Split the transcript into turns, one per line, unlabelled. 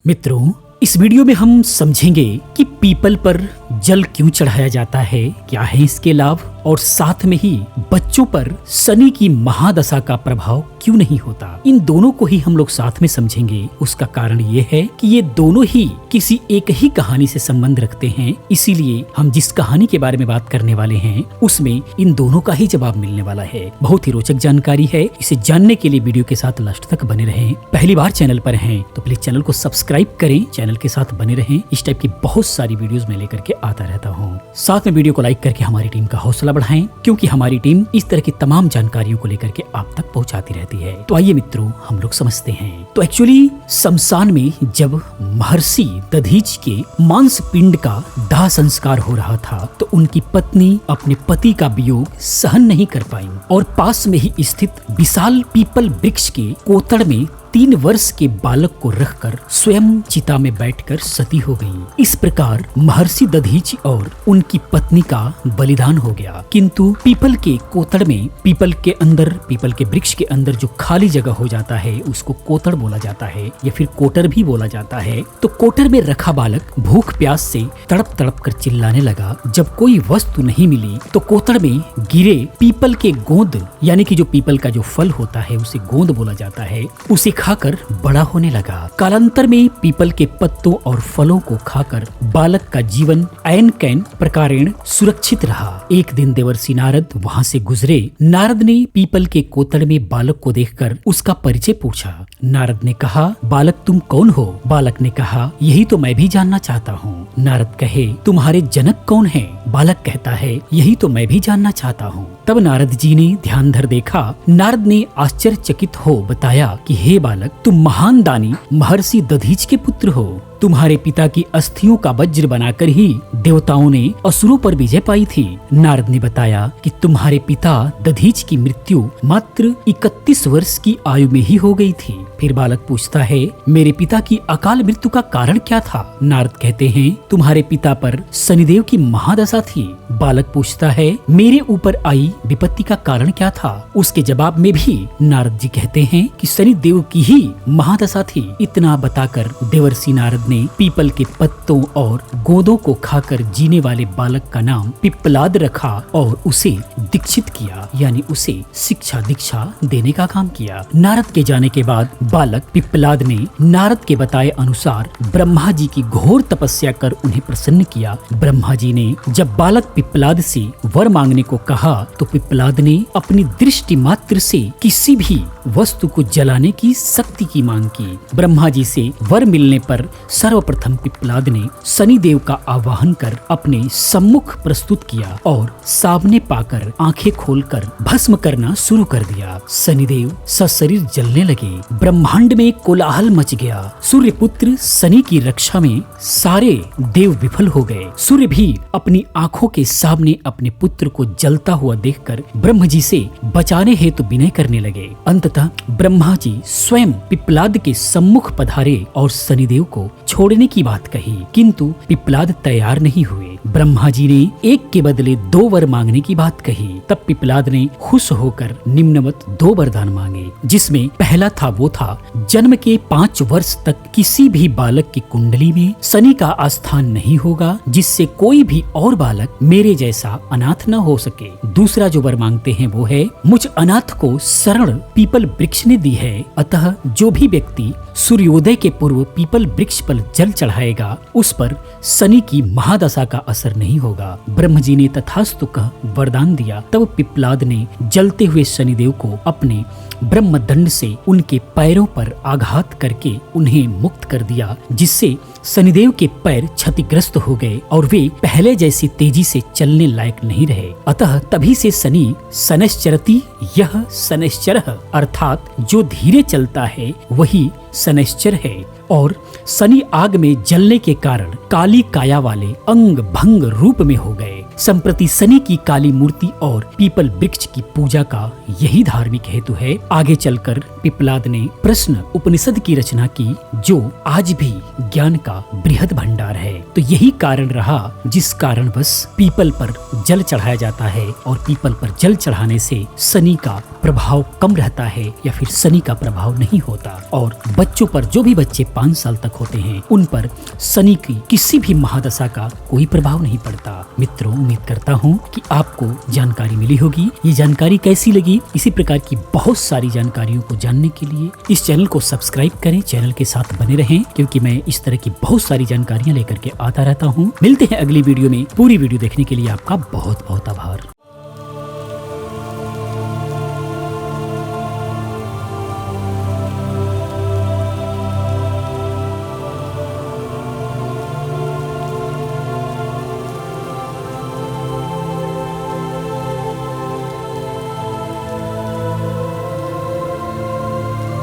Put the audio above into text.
मित्रों, इस वीडियो में हम समझेंगे कि पीपल पर जल क्यों चढ़ाया जाता है, क्या है इसके लाभ, और साथ में ही बच्चों पर शनि की महादशा का प्रभाव क्यों नहीं होता। इन दोनों को ही हम लोग साथ में समझेंगे। उसका कारण ये है कि ये दोनों ही किसी एक ही कहानी से संबंध रखते हैं, इसीलिए हम जिस कहानी के बारे में बात करने वाले हैं उसमें इन दोनों का ही जवाब मिलने वाला है। बहुत ही रोचक जानकारी है। इसे जानने के लिए वीडियो के साथ लास्ट तक बने रहें। पहली बार चैनल पर हैं तो प्लीज चैनल को सब्सक्राइब करें, चैनल के साथ बने रहें। इस टाइप की बहुत सारी वीडियोस मैं लेकर के आता रहता हूँ। साथ में वीडियो को लाइक करके हमारी टीम का हौसला बढ़ाएं, क्योंकि हमारी टीम इस तरह की तमाम जानकारियों को लेकर के आप तक पहुंचाती रहती है। तो आइए मित्रों, हम लोग समझते हैं। तो एक्चुअली शमशान में जब महर्षि दधीच के मांस पिंड का दाह संस्कार हो रहा था तो उनकी पत्नी अपने पति का वियोग सहन नहीं कर पाई और पास में ही स्थित विशाल पीपल वृक्ष के कोतड़ में 3 वर्ष के बालक को रखकर स्वयं चिता में बैठकर सती हो गई। इस प्रकार महर्षि दधीच और उनकी पत्नी का बलिदान हो गया। किंतु पीपल के कोतड़ में, पीपल के वृक्ष के अंदर जो खाली जगह हो जाता है उसको कोतड़ बोला जाता है या फिर कोटर भी बोला जाता है। तो कोटर में रखा बालक भूख प्यास से तड़प तड़प कर चिल्लाने लगा। जब कोई वस्तु नहीं मिली तो कोतड़ में गिरे पीपल के गोंद, यानी कि जो पीपल का जो फल होता है उसे गोंद बोला जाता है, उसे खाकर बड़ा होने लगा। कालांतर में पीपल के पत्तों और फलों को खाकर बालक का जीवन ऐन कैन प्रकारेण सुरक्षित रहा। एक दिन देवर्षि नारद वहां से गुजरे। नारद ने पीपल के कोतड़ में बालक को देखकर उसका परिचय पूछा। नारद ने कहा, बालक तुम कौन हो? बालक ने कहा, यही तो मैं भी जानना चाहता हूँ। नारद कहे, तुम्हारे जनक कौन है? बालक कहता है, यही तो मैं भी जानना चाहता हूँ। तब नारद जी ने ध्यान धर देखा। नारद ने आश्चर्यचकित हो बताया कि हे बालक, तुम महान दानी महर्षि दधीच के पुत्र हो। तुम्हारे पिता की अस्थियों का वज्र बनाकर ही देवताओं ने असुरों पर विजय पाई थी। नारद ने बताया कि तुम्हारे पिता दधीच की मृत्यु मात्र 31 वर्ष की आयु में ही हो गई थी। फिर बालक पूछता है, मेरे पिता की अकाल मृत्यु का कारण क्या था? नारद कहते हैं, तुम्हारे पिता पर शनिदेव की महादशा थी। बालक पूछता है, मेरे ऊपर आई विपत्ति का कारण क्या था? उसके जवाब में भी नारद जी कहते हैं कि शनिदेव की ही महादशा थी। इतना बताकर देवर्षि नारद ने पीपल के पत्तों और गोंदों को खाकर जीने वाले बालक का नाम पिप्पलाद रखा और उसे दीक्षित किया, यानी उसे शिक्षा दीक्षा देने का काम किया। नारद के जाने के बाद बालक पिप्पलाद ने नारद के बताए अनुसार ब्रह्मा जी की घोर तपस्या कर उन्हें प्रसन्न किया। ब्रह्मा जी ने जब बालक पिप्पलाद से वर मांगने को कहा तो पिप्पलाद ने अपनी दृष्टि मात्र से किसी भी वस्तु को जलाने की शक्ति की मांग की। ब्रह्मा जी से वर मिलने पर सर्वप्रथम पिप्पलाद ने शनिदेव का आवाहन कर अपने सम्मुख प्रस्तुत किया और सामने पाकर आंखें खोलकर भस्म करना शुरू कर दिया। शनिदेव सशरीर जलने लगे। ब्रह्मांड में कोलाहल मच गया। सूर्य पुत्र शनि की रक्षा में सारे देव विफल हो गए। सूर्य भी अपनी आंखों के सामने अपने पुत्र को जलता हुआ देखकर ब्रह्म जी से बचाने हेतु विनय करने लगे। अंततः ब्रह्मा जी स्वयं पिप्पलाद के सम्मुख पधारे और शनिदेव को छोड़ने की बात कही, किंतु पिप्पलाद तैयार नहीं हुए। ब्रह्मा जी ने एक के बदले 2 वर मांगने की बात कही। तब पिप्पलाद ने खुश होकर निम्नवत 2 वरदान मांगे, जिसमें पहला था वो था जन्म के 5 वर्ष तक किसी भी बालक की कुंडली में शनि का आस्थान नहीं होगा, जिससे कोई भी और बालक मेरे जैसा अनाथ न हो सके। दूसरा जो वर मांगते हैं वो है, मुझ अनाथ को शरण पीपल वृक्ष ने दी है, अतः जो भी व्यक्ति सूर्योदय के पूर्व पीपल वृक्ष पर जल चढ़ाएगा उस पर शनि की महादशा का असर नहीं होगा। ब्रह्म जी ने तथास्तु कह वरदान दिया। तब पिप्पलाद ने जलते हुए शनिदेव को अपने ब्रह्मदंड से उनके पैरों पर आघात करके उन्हें मुक्त कर दिया, जिससे शनिदेव के पैर क्षतिग्रस्त हो गए और वे पहले जैसी तेजी से चलने लायक नहीं रहे। अतः तभी से शनि शनैश्चरति यह शनैश्चरः, अर्थात जो धीरे चलता है वही शनैश्चर है। और शनि आग में जलने के कारण काली काया वाले अंग भंग रूप में हो गए। संप्रति शनि की काली मूर्ति और पीपल वृक्ष की पूजा का यही धार्मिक हेतु है। आगे चलकर पिप्पलाद ने प्रश्न उपनिषद की रचना की, जो आज भी ज्ञान का बृहद भंडार है। तो यही कारण रहा जिस कारणवश पीपल पर जल चढ़ाया जाता है और पीपल पर जल चढ़ाने से शनि का प्रभाव कम रहता है या फिर शनि का प्रभाव नहीं होता। और बच्चों पर, जो भी बच्चे 5 साल तक होते हैं, उन पर शनि की किसी भी महादशा का कोई प्रभाव नहीं पड़ता। मित्रों, उम्मीद करता हूँ कि आपको जानकारी मिली होगी। ये जानकारी कैसी लगी? इसी प्रकार की बहुत सारी जानकारियों को जानने के लिए इस चैनल को सब्सक्राइब करें, चैनल के साथ बने रहें, क्योंकि मैं इस तरह की बहुत सारी जानकारियां लेकर के आता रहता हूँ। मिलते हैं अगली वीडियो में। पूरी वीडियो देखने के लिए आपका बहुत बहुत आभार।